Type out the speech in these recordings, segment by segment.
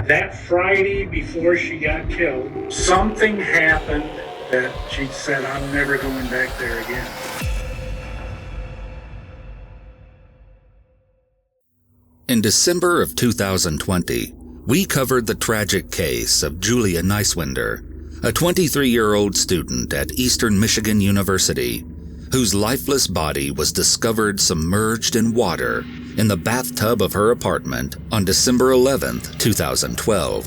That Friday before she got killed, something happened that she said, I'm never going back there again. In December of 2020, we covered the tragic case of Julia Niswender, a 23-year-old student at Eastern Michigan University, whose lifeless body was discovered submerged in water in the bathtub of her apartment on December 11, 2012.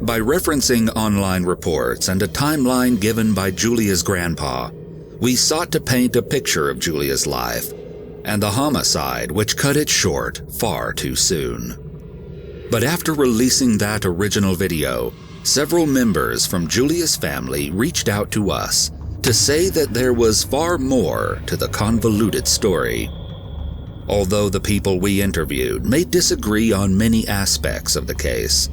By referencing online reports and a timeline given by Julia's grandpa, we sought to paint a picture of Julia's life and the homicide which cut it short far too soon. But after releasing that original video, several members from Julia's family reached out to us to say that there was far more to the convoluted story. Although the people we interviewed may disagree on many aspects of the case,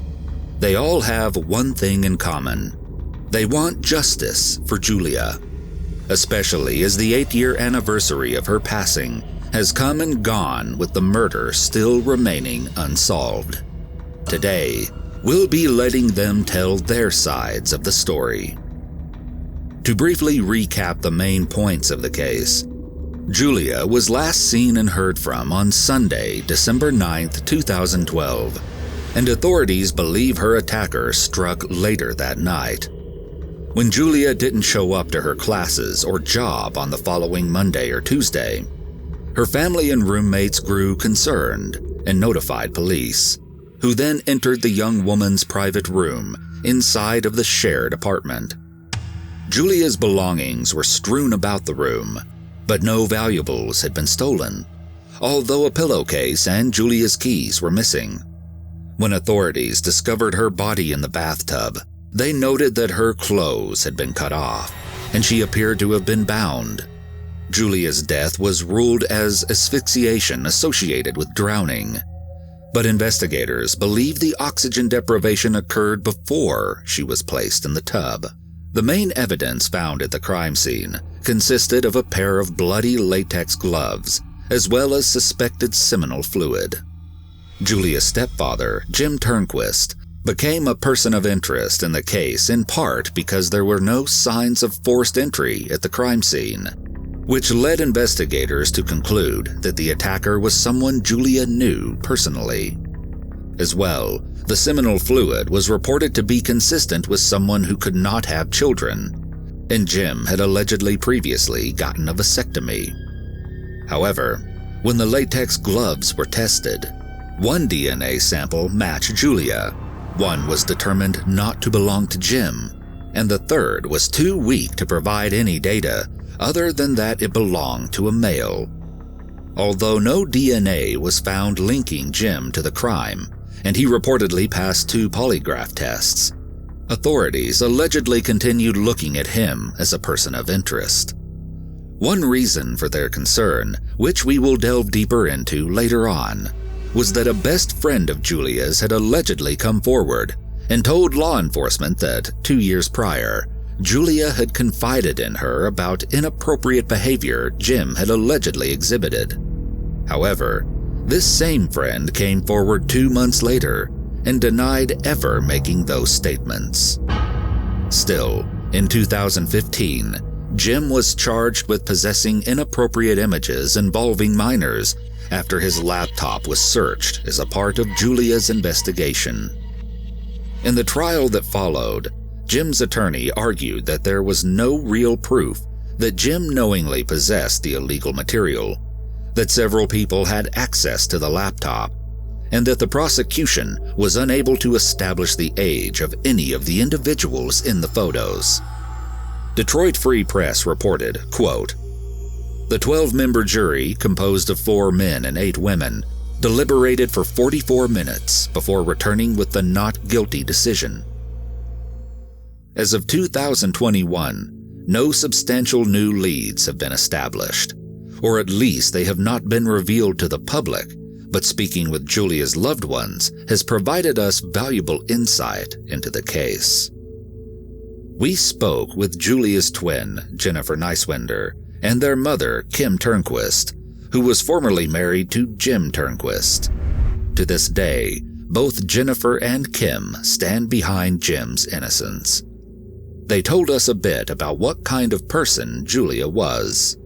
they all have one thing in common. They want justice for Julia, especially as the 8-year anniversary of her passing has come and gone with the murder still remaining unsolved. Today, we'll be letting them tell their sides of the story. To briefly recap the main points of the case, Julia was last seen and heard from on Sunday, December 9, 2012, and authorities believe her attacker struck later that night. When Julia didn't show up to her classes or job on the following Monday or Tuesday, her family and roommates grew concerned and notified police, who then entered the young woman's private room inside of the shared apartment. Julia's belongings were strewn about the room, but no valuables had been stolen, although a pillowcase and Julia's keys were missing. When authorities discovered her body in the bathtub, they noted that her clothes had been cut off, and she appeared to have been bound. Julia's death was ruled as asphyxiation associated with drowning, but investigators believe the oxygen deprivation occurred before she was placed in the tub. The main evidence found at the crime scene consisted of a pair of bloody latex gloves, as well as suspected seminal fluid. Julia's stepfather, Jim Turnquist, became a person of interest in the case in part because there were no signs of forced entry at the crime scene, which led investigators to conclude that the attacker was someone Julia knew personally. As well, the seminal fluid was reported to be consistent with someone who could not have children, and Jim had allegedly previously gotten a vasectomy. However, when the latex gloves were tested, one DNA sample matched Julia, one was determined not to belong to Jim, and the third was too weak to provide any data other than that it belonged to a male. Although no DNA was found linking Jim to the crime, and he reportedly passed 2 polygraph tests, authorities allegedly continued looking at him as a person of interest. One reason for their concern, which we will delve deeper into later on, was that a best friend of Julia's had allegedly come forward and told law enforcement that 2 years prior, Julia had confided in her about inappropriate behavior Jim had allegedly exhibited. However, this same friend came forward 2 months later and denied ever making those statements. Still, in 2015, Jim was charged with possessing inappropriate images involving minors after his laptop was searched as a part of Julia's investigation. In the trial that followed, Jim's attorney argued that there was no real proof that Jim knowingly possessed the illegal material, that several people had access to the laptop, and that the prosecution was unable to establish the age of any of the individuals in the photos. Detroit Free Press reported, quote, "The 12-member jury, composed of 4 men and 8 women, deliberated for 44 minutes before returning with the not guilty decision." As of 2021, no substantial new leads have been established, or at least they have not been revealed to the public, but speaking with Julia's loved ones has provided us valuable insight into the case. We spoke with Julia's twin, Jennifer Niswender, and their mother, Kim Turnquist, who was formerly married to Jim Turnquist. To this day, both Jennifer and Kim stand behind Jim's innocence. They told us a bit about what kind of person Julia was.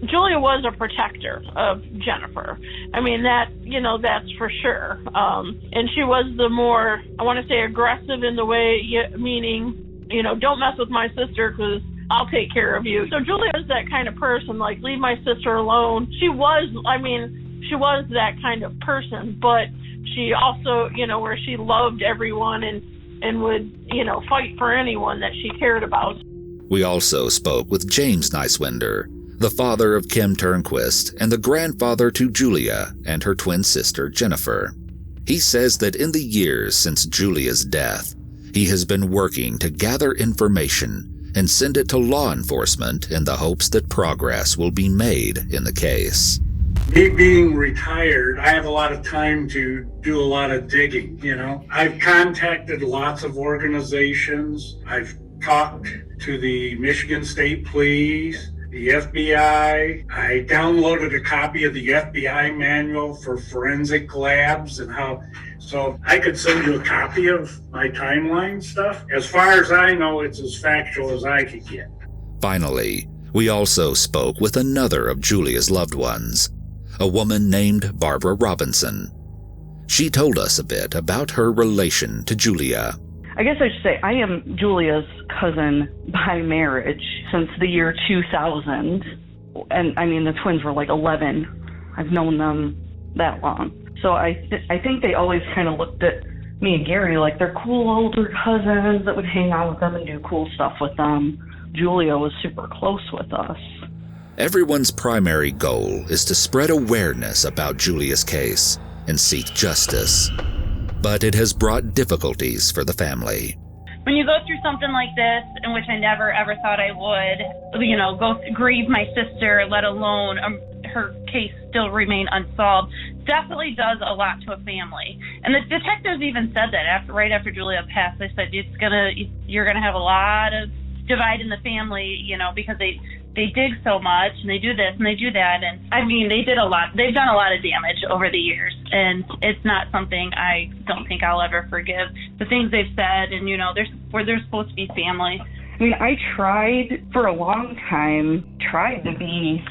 Julia was a protector of Jennifer. I mean, that's for sure. And she was the more, I want to say, aggressive in the way, meaning, don't mess with my sister because I'll take care of you. So Julia is that kind of person, like, leave my sister alone. She was that kind of person, but she also, where she loved everyone and would, fight for anyone that she cared about. We also spoke with James Niswender, the father of Kim Turnquist and the grandfather to Julia and her twin sister Jennifer. He says that in the years since Julia's death, he has been working to gather information and send it to law enforcement in the hopes that progress will be made in the case. Me being retired, I have a lot of time to do a lot of digging, I've contacted lots of organizations. I've talked to the Michigan State Police, the FBI. I downloaded a copy of the FBI manual for forensic labs and so I could send you a copy of my timeline stuff. As far as I know, it's as factual as I could get. Finally, we also spoke with another of Julia's loved ones, a woman named Barbara Robinson. She told us a bit about her relation to Julia. I guess I should say I am Julia's cousin by marriage since the year 2000. And I mean, the twins were like 11. I've known them that long. So I think they always kind of looked at me and Gary like they're cool older cousins that would hang out with them and do cool stuff with them. Julia was super close with us. Everyone's primary goal is to spread awareness about Julia's case and seek justice. But it has brought difficulties for the family. When you go through something like this, in which I never ever thought I would, go grieve my sister, let alone her case still remain unsolved, definitely does a lot to a family. And the detectives even said that right after Julia passed. They said you're gonna have a lot of divide in the family, because they dig so much and they do this and they do that. And I mean, they did a lot. They've done a lot of damage over the years, and it's not something I don't think I'll ever forgive. The things they've said, and they're supposed to be family. I mean, I tried for a long time, to be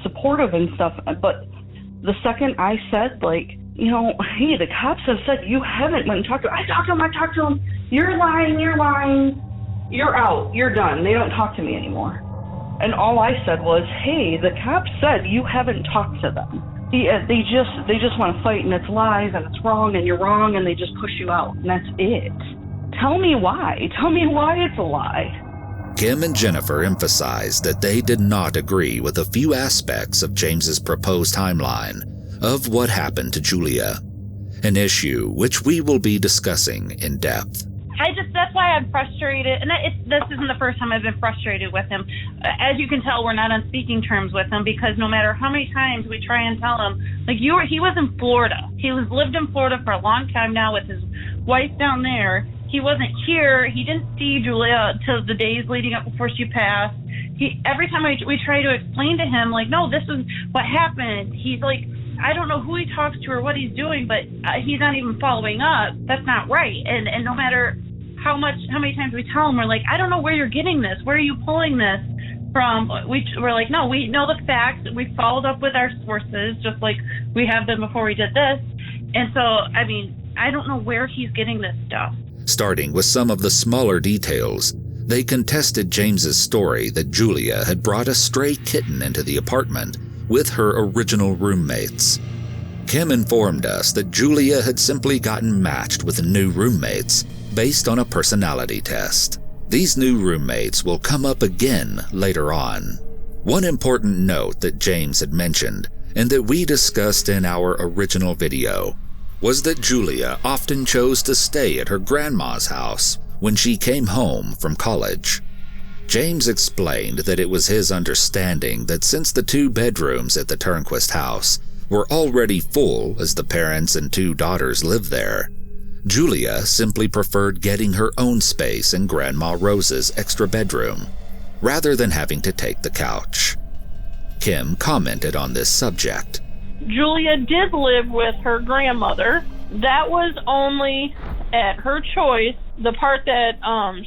supportive and stuff, but the second I said, hey, the cops have said you haven't went and talked to him. I talked to him. You're lying. You're out. You're done. They don't talk to me anymore. And all I said was, hey, the cops said you haven't talked to them. They just want to fight, and it's lies, and it's wrong, and you're wrong, and they just push you out, and that's it. Tell me why. Tell me why it's a lie. Kim and Jennifer emphasized that they did not agree with a few aspects of James's proposed timeline of what happened to Julia, an issue which we will be discussing in depth. That's why I'm frustrated, and this isn't the first time I've been frustrated with him. As you can tell, we're not on speaking terms with him, because no matter how many times we try and tell him, he was in Florida. He lived in Florida for a long time now with his wife down there. He wasn't here. He didn't see Julia till the days leading up before she passed. Every time we try to explain to him, no, this is what happened. He's like, I don't know who he talks to or what he's doing, but he's not even following up. That's not right. And no matter how many times we tell him, we're like, I don't know where you're getting this. Where are you pulling this from? We're like, no, we know the facts. We followed up with our sources, just like we have been before we did this. And so, I mean, I don't know where he's getting this stuff. Starting with some of the smaller details, they contested James's story that Julia had brought a stray kitten into the apartment with her original roommates. Kim informed us that Julia had simply gotten matched with new roommates based on a personality test. These new roommates will come up again later on. One important note that James had mentioned, and that we discussed in our original video, was that Julia often chose to stay at her grandma's house when she came home from college. James explained that it was his understanding that since the 2 bedrooms at the Turnquist house were already full as the parents and 2 daughters lived there, Julia simply preferred getting her own space in Grandma Rose's extra bedroom, rather than having to take the couch. Kim commented on this subject. Julia did live with her grandmother, That was only at her choice. The part that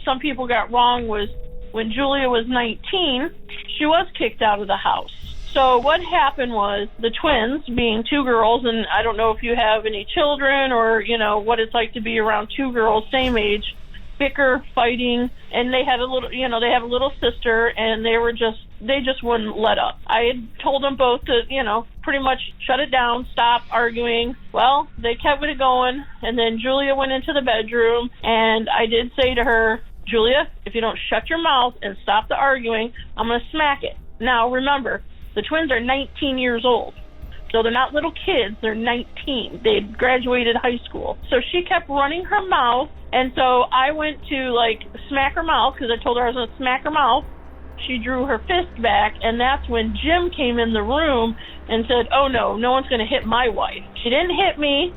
some people got wrong was when Julia was 19, she was kicked out of the house. So what happened was the twins, being two girls, and I don't know if you have any children or, you know, what it's like to be around two girls, same age, bicker, fighting, and they had a little, you know, they have a little sister, and they just wouldn't let up. I had told them both to, you know, pretty much shut it down, stop arguing. Well, they kept it going, and then Julia went into the bedroom, and I did say to her, Julia, if you don't shut your mouth and stop the arguing, I'm going to smack it. Now, remember, the twins are 19 years old. So they're not little kids, they're 19. They had graduated high school. So she kept running her mouth, and so I went to, like, smack her mouth, because I told her I was going to smack her mouth. She drew her fist back, and that's when Jim came in the room and said, oh, no one's going to hit my wife. She didn't hit me.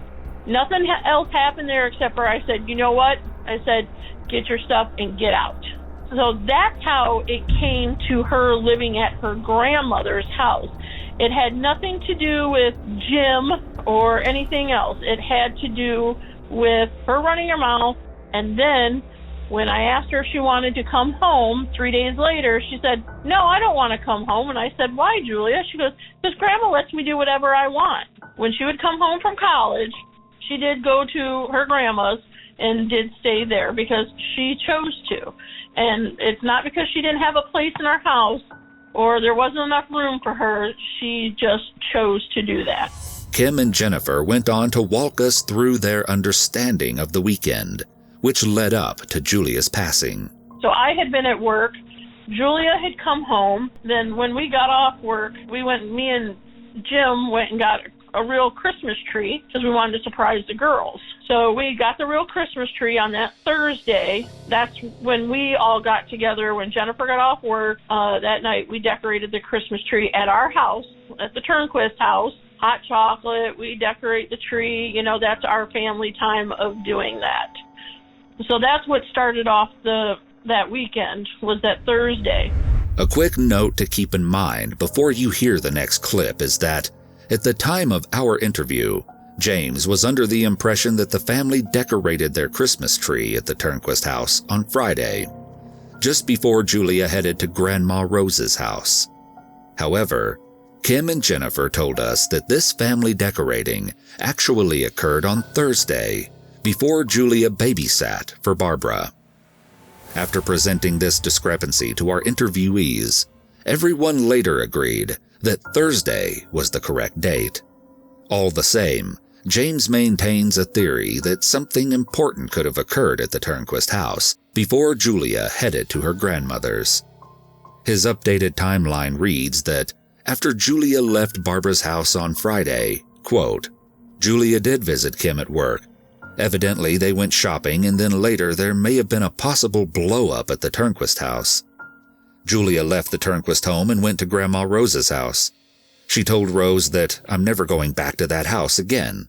Nothing else happened there except for I said, you know what? I said, get your stuff and get out. So that's how it came to her living at her grandmother's house. It had nothing to do with Jim or anything else. It had to do with her running her mouth. And then when I asked her if she wanted to come home 3 days later, she said, no, I don't want to come home. And I said, why, Julia? She goes, because Grandma lets me do whatever I want. When she would come home from college, she did go to her grandma's and did stay there because she chose to. And it's not because she didn't have a place in her house or there wasn't enough room for her. She just chose to do that. Kim and Jennifer went on to walk us through their understanding of the weekend, which led up to Julia's passing. So I had been at work. Julia had come home. Then when we got off work, me and Jim went and got a real Christmas tree because we wanted to surprise the girls. So we got the real Christmas tree on that Thursday. That's when we all got together. When Jennifer got off work that night, we decorated the Christmas tree at our house, at the Turnquist house. Hot chocolate, we decorate the tree. You know, that's our family time of doing that. So that's what started off that weekend, was that Thursday. A quick note to keep in mind before you hear the next clip is that at the time of our interview, James was under the impression that the family decorated their Christmas tree at the Turnquist house on Friday, just before Julia headed to Grandma Rose's house. However, Kim and Jennifer told us that this family decorating actually occurred on Thursday, before Julia babysat for Barbara. After presenting this discrepancy to our interviewees, everyone later agreed that Thursday was the correct date. All the same, James maintains a theory that something important could have occurred at the Turnquist house before Julia headed to her grandmother's. His updated timeline reads that after Julia left Barbara's house on Friday, quote, Julia did visit Kim at work. Evidently, they went shopping, and then later there may have been a possible blow-up at the Turnquist house. Julia left the Turnquist home and went to Grandma Rose's house. She told Rose that, I'm never going back to that house again.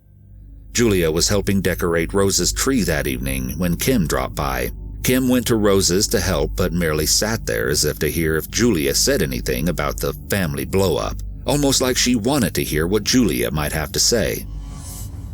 Julia was helping decorate Rose's tree that evening when Kim dropped by. Kim went to Rose's to help but merely sat there as if to hear if Julia said anything about the family blow-up, almost like she wanted to hear what Julia might have to say.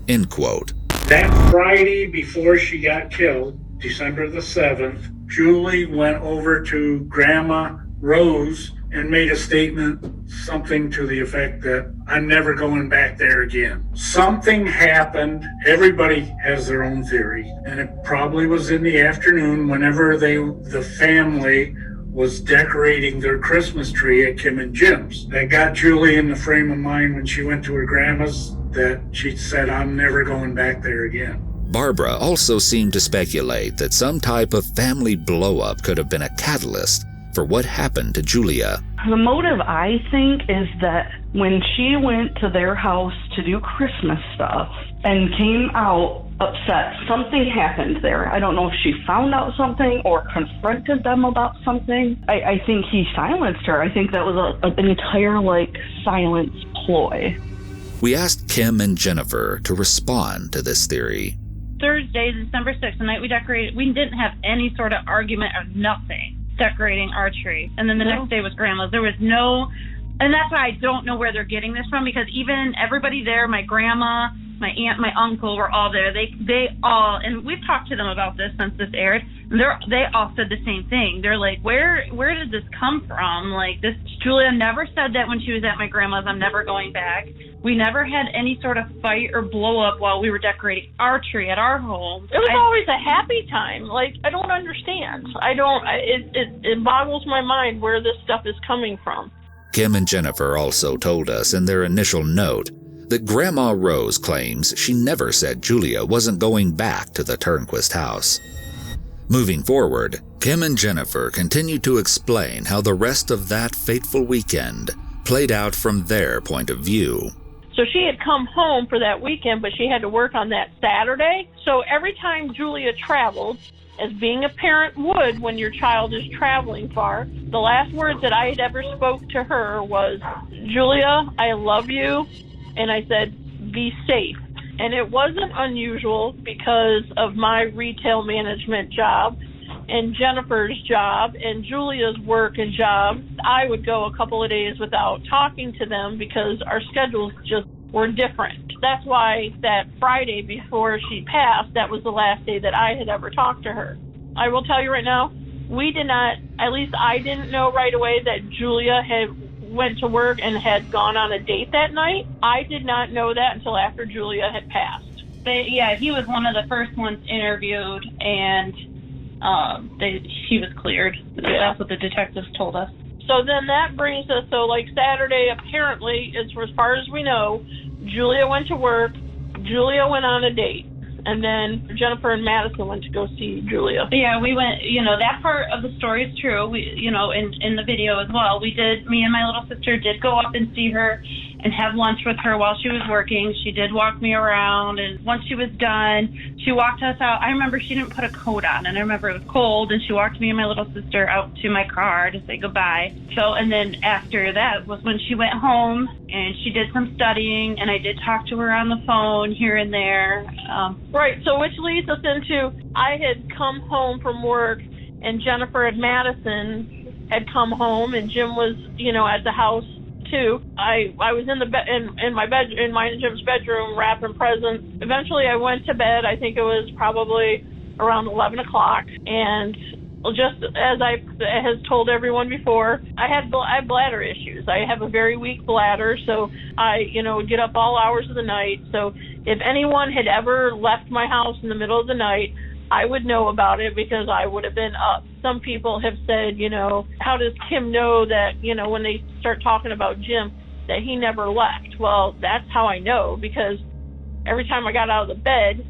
End quote. That Friday before she got killed, December the 7th, Julie went over to Grandma Rose and made a statement, something to the effect that I'm never going back there again. Something happened. Everybody has their own theory. And it probably was in the afternoon whenever the family was decorating their Christmas tree at Kim and Jim's. That got Julie in the frame of mind when she went to her grandma's that she said, I'm never going back there again. Barbara also seemed to speculate that some type of family blow-up could have been a catalyst for what happened to Julia. The motive, I think, is that when she went to their house to do Christmas stuff and came out upset, something happened there. I don't know if she found out something or confronted them about something. I think he silenced her. I think that was an entire, silence ploy. We asked Kim and Jennifer to respond to this theory. Thursday, December 6th, the night we decorated, we didn't have any sort of argument or nothing decorating our tree. And then the next day was Grandma's. There was no, and that's why I don't know where they're getting this from, because even everybody there, my grandma, my aunt, my uncle were all there. They all, and we've talked to them about this since this aired. They all said the same thing. They're like, where did this come from? Like, this Julia never said that when she was at my grandma's. I'm never going back. We never had any sort of fight or blow up while we were decorating our tree at our home. It was always a happy time. Like, I don't understand. It boggles my mind where this stuff is coming from. Kim and Jennifer also told us in their initial note that Grandma Rose claims she never said Julia wasn't going back to the Turnquist house. Moving forward, Kim and Jennifer continued to explain how the rest of that fateful weekend played out from their point of view. So she had come home for that weekend, but she had to work on that Saturday. So every time Julia traveled, as being a parent would when your child is traveling far, the last words that I had ever spoke to her was, Julia, I love you. And I said, be safe. And it wasn't unusual because of my retail management job and Jennifer's job and Julia's work and job. I would go a couple of days without talking to them because our schedules just were different. That's why that Friday before she passed, that was the last day that I had ever talked to her. I will tell you right now, we did not, at least I didn't know right away that Julia had went to work and had gone on a date that night. I did not know that until after Julia had passed. He was one of the first ones interviewed, and he was cleared. That's what the detectives told us. So then that brings us, like Saturday, apparently, as far as we know, Julia went to work, Julia went on a date, and then Jennifer and Madison went to go see Julia. Yeah, we went, that part of the story is true. We, in the video as well, me and my little sister did go up and see her and have lunch with her while she was working. She did walk me around, and once she was done, she walked us out. I remember she didn't put a coat on, and I remember it was cold, and she walked me and my little sister out to my car to say goodbye. So, and then after that was when she went home, and she did some studying, and I did talk to her on the phone here and there. Right, so which leads us into, I had come home from work, and Jennifer and Madison had come home, and Jim was, at the house too. I was in the bed in my and Jim's bedroom wrapping presents. Eventually, I went to bed. I think it was probably around 11 o'clock, and just as I has told everyone before, I have bladder issues. I have a very weak bladder, so I would get up all hours of the night. So if anyone had ever left my house in the middle of the night, I would know about it because I would have been up. Some people have said, how does Kim know that, when they start talking about Jim, that he never left? Well, that's how I know, because every time I got out of the bed,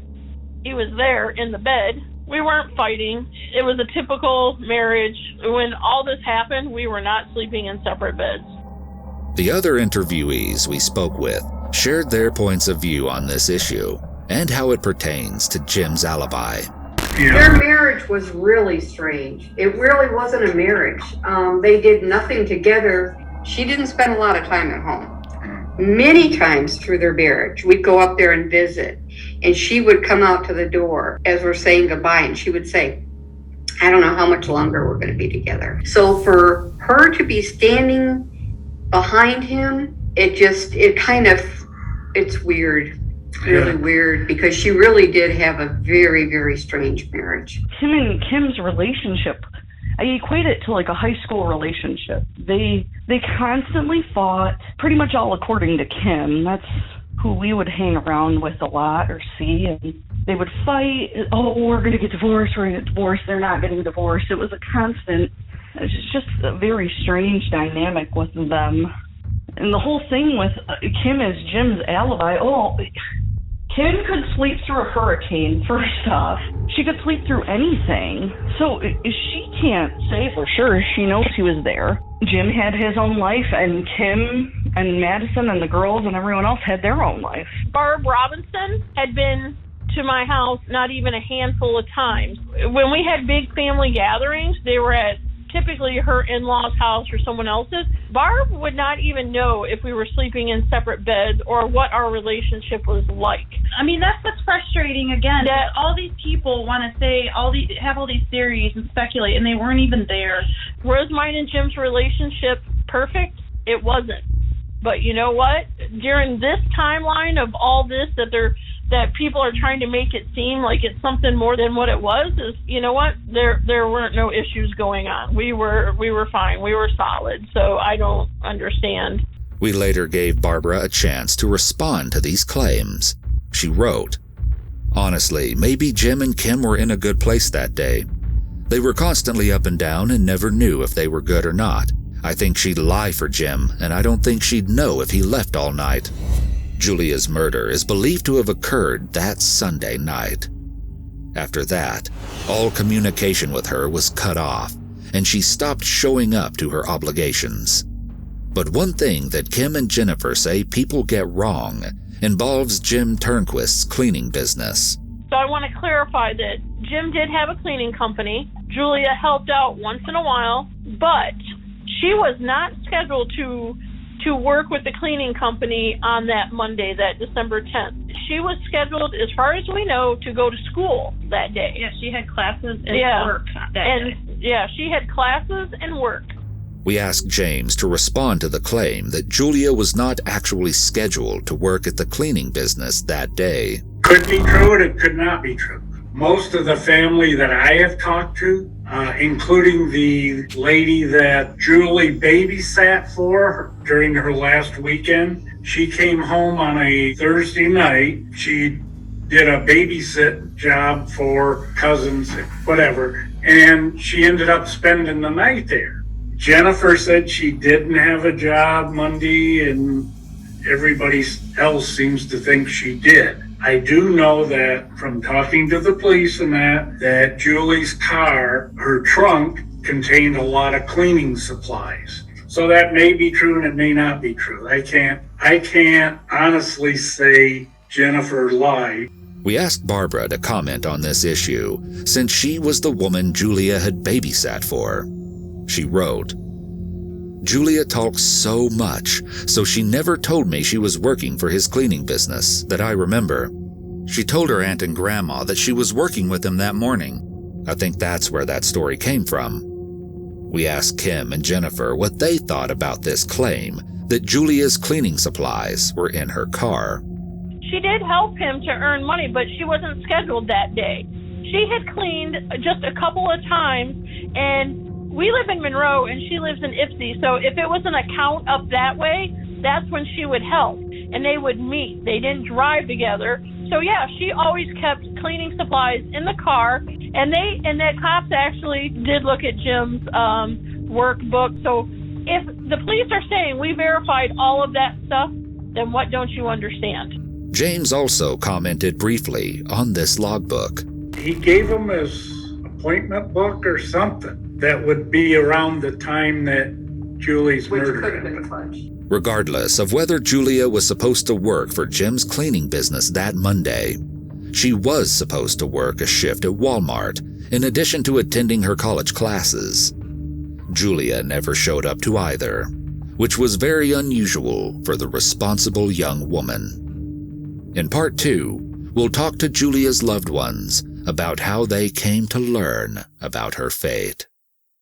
he was there in the bed. We weren't fighting. It was a typical marriage. When all this happened, we were not sleeping in separate beds. The other interviewees we spoke with shared their points of view on this issue and how it pertains to Jim's alibi. Their marriage was really strange. It really wasn't a marriage. They did nothing together. She didn't spend a lot of time at home. Many times through their marriage, we'd go up there and visit, and she would come out to the door as we're saying goodbye, and she would say, I don't know how much longer we're going to be together. So for her to be standing behind him, it's weird. Really weird, because she really did have a very, very strange marriage. Him and Kim's relationship, I equate it to like a high school relationship. They constantly fought, pretty much all according to Kim. That's who we would hang around with a lot or see, and they would fight. Oh, we're going to get divorced, we're going to get divorced, they're not getting divorced. It was a constant, it's just a very strange dynamic with them. And the whole thing with Kim is Jim's alibi. Kim could sleep through a hurricane, first off. She could sleep through anything. So she can't say for sure. She knows he was there. Jim had his own life, and Kim and Madison and the girls and everyone else had their own life. Barb Robinson had been to my house not even a handful of times. When we had big family gatherings, they were at typically her in-laws' house or someone else's. Barb would not even know if we were sleeping in separate beds or what our relationship was like. I mean, that's what's frustrating, again, that all these people want to say, have all these theories and speculate, and they weren't even there. Was mine and Jim's relationship perfect? It wasn't. But you know what? During this timeline of all this that they're that people are trying to make it seem like it's something more than what it was, is, you know what, there weren't no issues going on. We were fine. We were solid. So I don't understand. We later gave Barbara a chance to respond to these claims. She wrote, "Honestly, maybe Jim and Kim were in a good place that day. They were constantly up and down and never knew if they were good or not. I think she'd lie for Jim, and I don't think she'd know if he left all night." Julia's murder is believed to have occurred that Sunday night. After that, all communication with her was cut off, and she stopped showing up to her obligations. But one thing that Kim and Jennifer say people get wrong involves Jim Turnquist's cleaning business. So I want to clarify that Jim did have a cleaning company. Julia helped out once in a while, but she was not scheduled to work with the cleaning company on that Monday, that December 10th. She was scheduled, as far as we know, to go to school that day. Yeah, she had classes and work that day. Yeah, she had classes and work. We asked James to respond to the claim that Julia was not actually scheduled to work at the cleaning business that day. Could be true and it could not be true. Most of the family that I have talked to, including the lady that Julie babysat for during her last weekend, she came home on a Thursday night. She did a babysit job for cousins, whatever, and she ended up spending the night there. Jennifer said she didn't have a job Monday, and everybody else seems to think she did. I do know that from talking to the police and that Julie's car, her trunk, contained a lot of cleaning supplies. So that may be true and it may not be true. I can't honestly say Jennifer lied. We asked Barbara to comment on this issue, since she was the woman Julia had babysat for. She wrote, "Julia talks so much, so she never told me she was working for his cleaning business, that I remember. She told her aunt and grandma that she was working with him that morning. I think that's where that story came from." We asked Kim and Jennifer what they thought about this claim that Julia's cleaning supplies were in her car. She did help him to earn money, but she wasn't scheduled that day. She had cleaned just a couple of times, and we live in Monroe and she lives in Ypsi, so if it was an account up that way, that's when she would help, and they would meet. They didn't drive together. So yeah, she always kept cleaning supplies in the car, and the cops actually did look at Jim's workbook. So if the police are saying we verified all of that stuff, then what don't you understand? James also commented briefly on this logbook. He gave him his appointment book or something that would be around the time that Julie's murder Which could have been happened. fudged. Regardless of whether Julia was supposed to work for Jim's cleaning business that Monday, she was supposed to work a shift at Walmart in addition to attending her college classes. Julia never showed up to either, which was very unusual for the responsible young woman. In part 2, we'll talk to Julia's loved ones about how they came to learn about her fate.